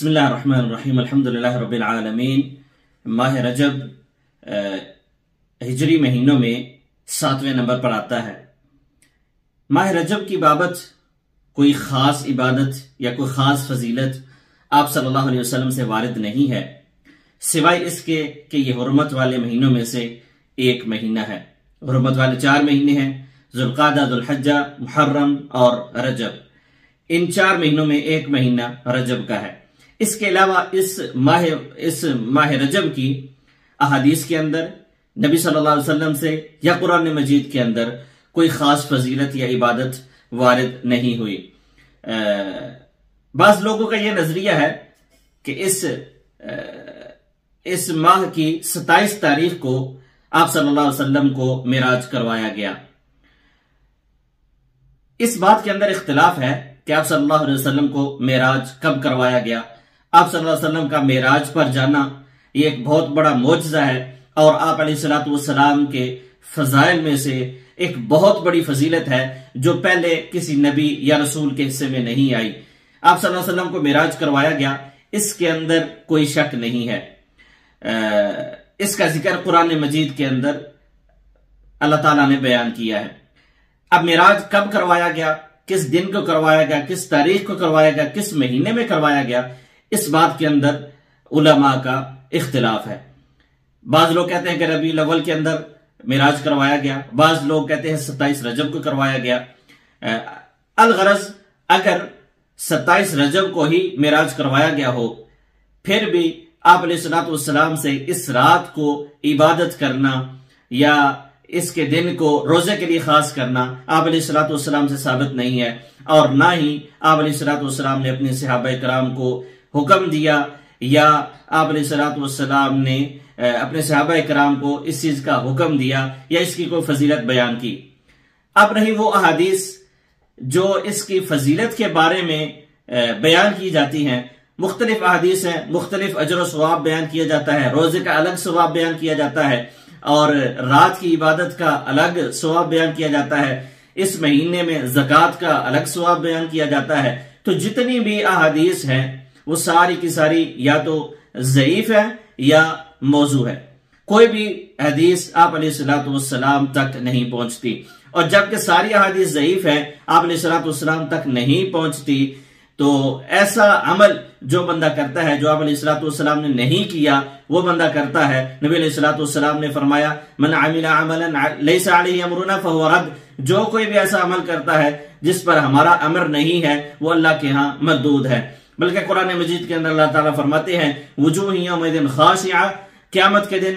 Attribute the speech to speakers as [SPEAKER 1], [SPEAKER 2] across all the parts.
[SPEAKER 1] بسم اللہ الرحمن الرحیم الحمدللہ رب العالمین۔ ماہ رجب ہجری مہینوں میں 7ویں نمبر پر آتا ہے۔ ماہ رجب کی بابت کوئی خاص عبادت یا کوئی خاص فضیلت آپ صلی اللہ علیہ وسلم سے وارد نہیں ہے، سوائے اس کے کہ یہ حرمت والے مہینوں میں سے ایک مہینہ ہے۔ حرمت والے 4 مہینے ہیں، ذوالقعدہ، ذوالحجہ، محرم اور رجب۔ ان 4 مہینوں میں ایک مہینہ رجب کا ہے۔ اس کے علاوہ اس ماہ رجب کی احادیث کے اندر نبی صلی اللہ علیہ وسلم سے یا قرآن مجید کے اندر کوئی خاص فضیلت یا عبادت وارد نہیں ہوئی۔ بعض لوگوں کا یہ نظریہ ہے کہ اس ماہ کی 27 تاریخ کو آپ صلی اللہ علیہ وسلم کو معراج کروایا گیا۔ اس بات کے اندر اختلاف ہے کہ آپ صلی اللہ علیہ وسلم کو معراج کب کروایا گیا۔ آپ صلی اللہ علیہ وسلم کا معراج پر جانا یہ ایک بہت بڑا معجزہ ہے، اور آپ علیہ السلام کے فضائل میں سے ایک بہت بڑی فضیلت ہے جو پہلے کسی نبی یا رسول کے حصے میں نہیں آئی۔ آپ صلی اللہ علیہ وسلم کو معراج کروایا گیا، اس کے اندر کوئی شک نہیں ہے۔ اس کا ذکر قرآن مجید کے اندر اللہ تعالیٰ نے بیان کیا ہے۔ اب معراج کب کروایا گیا، کس دن کو کروایا گیا، کس تاریخ کو کروایا گیا، کس مہینے میں کروایا گیا، اس بات کے اندر علماء کا اختلاف ہے۔ بعض لوگ کہتے ہیں کہ ربیع الاول کے اندر معراج کروایا گیا، بعض لوگ کہتے ہیں 27 رجب کو کروایا گیا۔ الغرض اگر 27 رجب کو ہی معراج کروایا گیا ہو، پھر بھی آپ علیہ السلام سے اس رات کو عبادت کرنا یا اس کے دن کو روزے کے لیے خاص کرنا آپ علیہ السلام سے ثابت نہیں ہے، اور نہ ہی آپ علیہ السلام نے اپنے صحابہ کرام کو حکم دیا یا آپ علیہ السلام نے اپنے صحابہ کرام کو اس چیز کا حکم دیا یا اس کی کوئی فضیلت بیان کی۔ اب رہی وہ احادیث جو اس کی فضیلت کے بارے میں بیان کی جاتی ہیں، مختلف احادیث ہیں، مختلف اجر و ثواب بیان کیا جاتا ہے، روزے کا الگ ثواب بیان کیا جاتا ہے، اور رات کی عبادت کا الگ ثواب بیان کیا جاتا ہے، اس مہینے میں زکوٰۃ کا الگ ثواب بیان کیا جاتا ہے۔ تو جتنی بھی احادیث ہیں وہ ساری کی ساری یا تو ضعیف ہے یا موضوع ہے، کوئی بھی حدیث آپ علیہ السلام تک نہیں پہنچتی، اور جبکہ ساری احادیث ضعیف ہے، آپ علیہ السلام تک نہیں پہنچتی، تو ایسا عمل جو بندہ کرتا ہے جو آپ علیہ السلام نے نہیں کیا وہ بندہ کرتا ہے۔ نبی علیہ السلام نے فرمایا من عمل عملا لیس علیہ امرنا فہو رد، جو کوئی بھی ایسا عمل کرتا ہے جس پر ہمارا امر نہیں ہے وہ اللہ کے ہاں مردود ہے۔ بلکہ قرآن مجید کے اندر اللہ تعالیٰ فرماتے ہیں وجوہ یومئذ خاشعہ، قیامت کے دن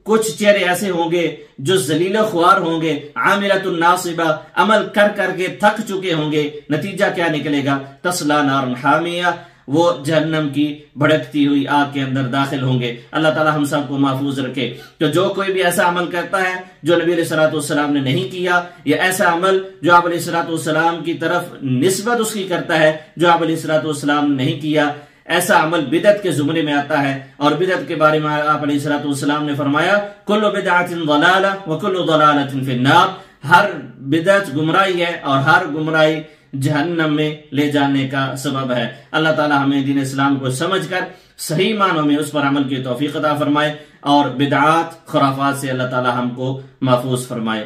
[SPEAKER 1] کچھ چہرے ایسے ہوں گے جو ذلیل و خوار ہوں گے، عاملۃ ناصبہ، عمل کر کر کے تھک چکے ہوں گے، نتیجہ کیا نکلے گا، تصلیٰ نارا حامیہ، وہ جہنم کی بھڑکتی ہوئی آگ کے اندر داخل ہوں گے۔ اللہ تعالیٰ ہم سب کو محفوظ رکھے۔ تو جو کوئی بھی ایسا عمل کرتا ہے جو نبی علیہ السلام نے نہیں کیا، یا ایسا عمل جو آپ علیہ السلام کی طرف نسبت اس کی کرتا ہے جو آپ علیہ السلام نے نہیں کیا، ایسا عمل بدعت کے زمرے میں آتا ہے۔ اور بدعت کے بارے میں آپ علیہ السلام نے فرمایا کل بدعۃ ضلالہ وکل ضلالۃ فی النار، ہر بدعت گمراہی ہے اور ہر گمراہی جہنم میں لے جانے کا سبب ہے۔ اللہ تعالی ہمیں دین اسلام کو سمجھ کر صحیح معنوں میں اس پر عمل کی توفیق عطا فرمائے، اور بدعات خرافات سے اللہ تعالی ہم کو محفوظ فرمائے۔